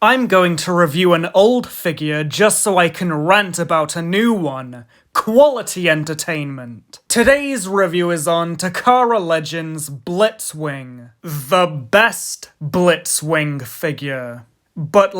I'm going to review an old figure just so I can rant about a new one. Quality entertainment. Today's review is on Takara Legends Blitzwing. The best Blitzwing figure. But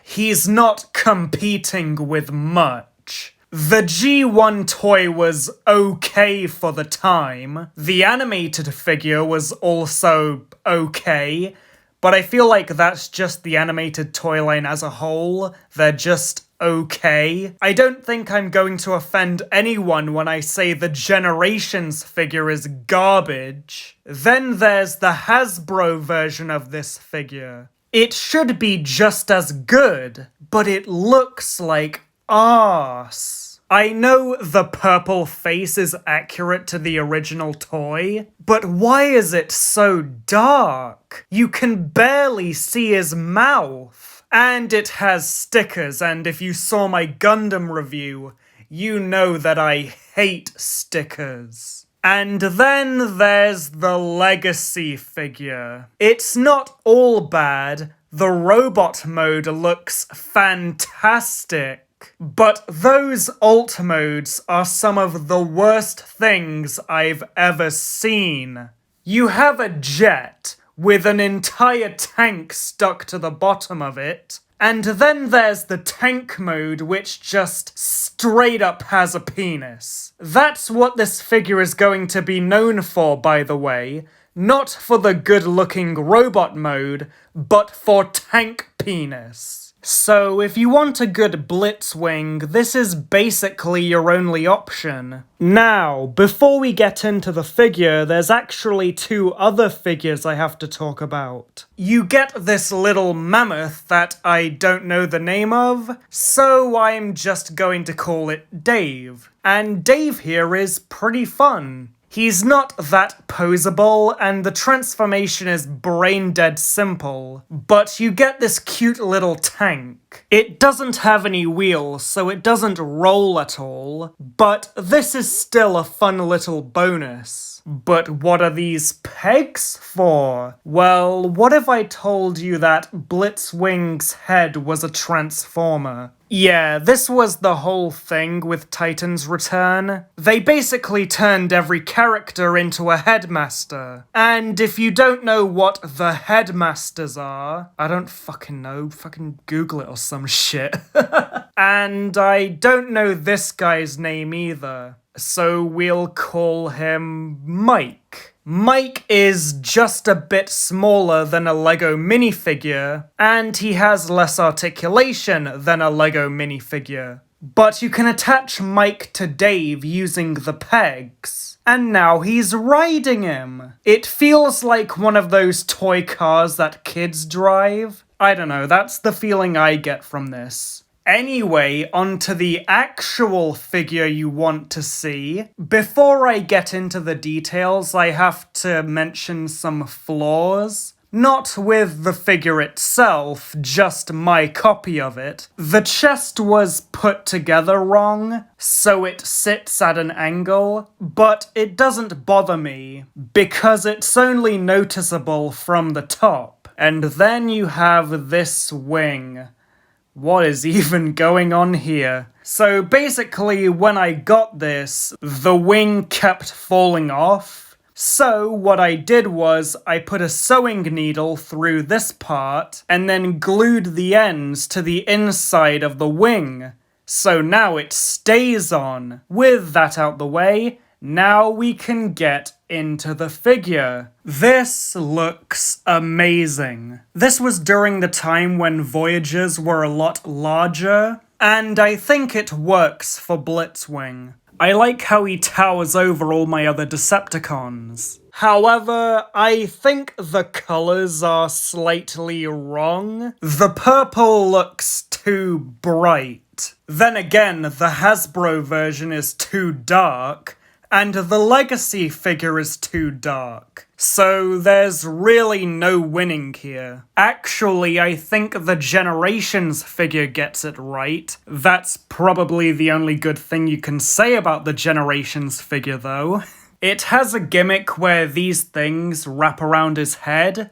he's not competing with much. The G1 toy was okay for the time. The animated figure was also okay. But I feel like that's just the animated toy line as a whole. They're just okay. I don't think I'm going to offend anyone when I say the Generations figure is garbage. Then there's the Hasbro version of this figure. It should be just as good, but it looks like arse. I know the purple face is accurate to the original toy, but why is it so dark? You can barely see his mouth. And it has stickers, and if you saw my Gundam review, you know that I hate stickers. And then there's the Legacy figure. It's not all bad. The robot mode looks fantastic. But those alt modes are some of the worst things I've ever seen. You have a jet with an entire tank stuck to the bottom of it, and then there's the tank mode which just straight up has a penis. That's what this figure is going to be known for, by the way. Not for the good-looking robot mode, but for tank penis. So, if you want a good Blitzwing, this is basically your only option. Now, before we get into the figure, there's actually two other figures I have to talk about. You get this little mammoth that I don't know the name of, so I'm just going to call it Dave. And Dave here is pretty fun. He's not that poseable, and the transformation is brain-dead simple, but you get this cute little tank. It doesn't have any wheels, so it doesn't roll at all, but this is still a fun little bonus. But what are these pegs for? Well, what if I told you that Blitzwing's head was a transformer? Yeah, this was the whole thing with Titan's Return. They basically turned every character into a headmaster. And if you don't know what the headmasters are, I don't fucking know, fucking Google it or some shit. And I don't know this guy's name either, so we'll call him Mike. Mike is just a bit smaller than a Lego minifigure, and he has less articulation than a Lego minifigure. But you can attach Mike to Dave using the pegs, and now he's riding him. It feels like one of those toy cars that kids drive. I don't know, that's the feeling I get from this. Anyway, onto the actual figure you want to see. Before I get into the details, I have to mention some flaws. Not with the figure itself, just my copy of it. The chest was put together wrong, so it sits at an angle, but it doesn't bother me, because it's only noticeable from the top. And then you have this wing. What is even going on here? So basically, when I got this, the wing kept falling off. So what I did was, I put a sewing needle through this part, and then glued the ends to the inside of the wing. So now it stays on. With that out the way, now we can get into the figure. This looks amazing. This was during the time when Voyagers were a lot larger, and I think it works for Blitzwing. I like how he towers over all my other Decepticons. However, I think the colors are slightly wrong. The purple looks too bright. Then again, the Hasbro version is too dark, and the Legacy figure is too dark. So there's really no winning here. Actually, I think the Generations figure gets it right. That's probably the only good thing you can say about the Generations figure, though. It has a gimmick where these things wrap around his head.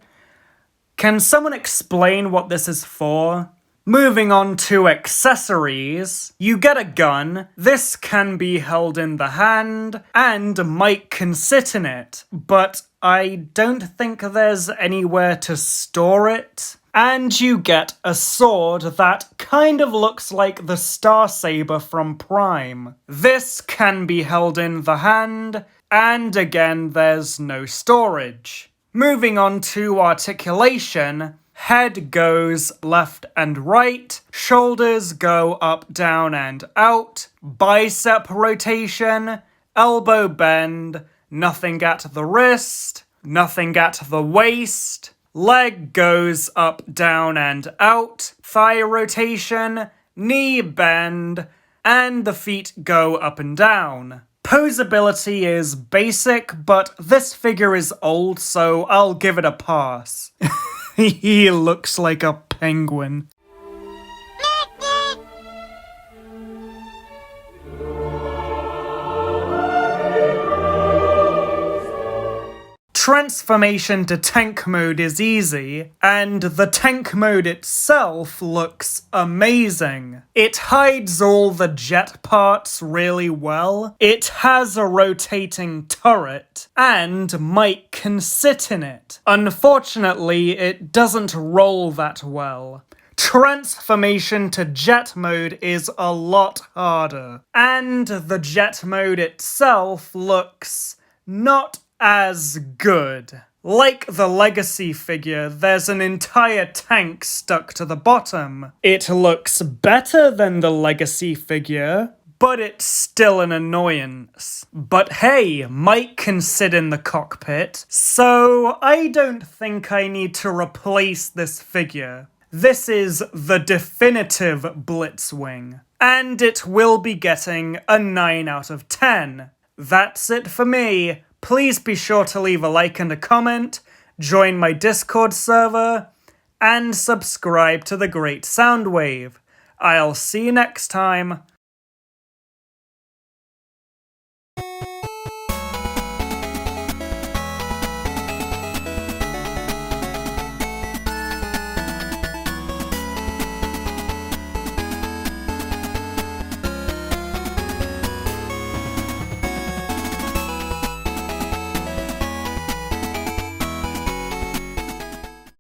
Can someone explain what this is for? Moving on to accessories, you get a gun. This can be held in the hand, and Mike can sit in it, but I don't think there's anywhere to store it. And you get a sword that kind of looks like the Star Saber from Prime. This can be held in the hand, and again there's no storage. Moving on to articulation, head goes left and right, shoulders go up, down, and out, bicep rotation, elbow bend, nothing at the wrist, nothing at the waist, leg goes up, down, and out, thigh rotation, knee bend, and the feet go up and down. Posability is basic, but this figure is old, so I'll give it a pass. He looks like a penguin. Transformation to tank mode is easy, and the tank mode itself looks amazing. It hides all the jet parts really well, it has a rotating turret, and Mike can sit in it. Unfortunately, it doesn't roll that well. Transformation to jet mode is a lot harder, and the jet mode itself looks not as good. Like the Legacy figure, there's an entire tank stuck to the bottom. It looks better than the Legacy figure, but it's still an annoyance. But hey, Mike can sit in the cockpit, so I don't think I need to replace this figure. This is the definitive Blitzwing, and it will be getting a 9 out of 10. That's it for me. Please be sure to leave a like and a comment, join my Discord server, and subscribe to The Great Soundwave. I'll see you next time.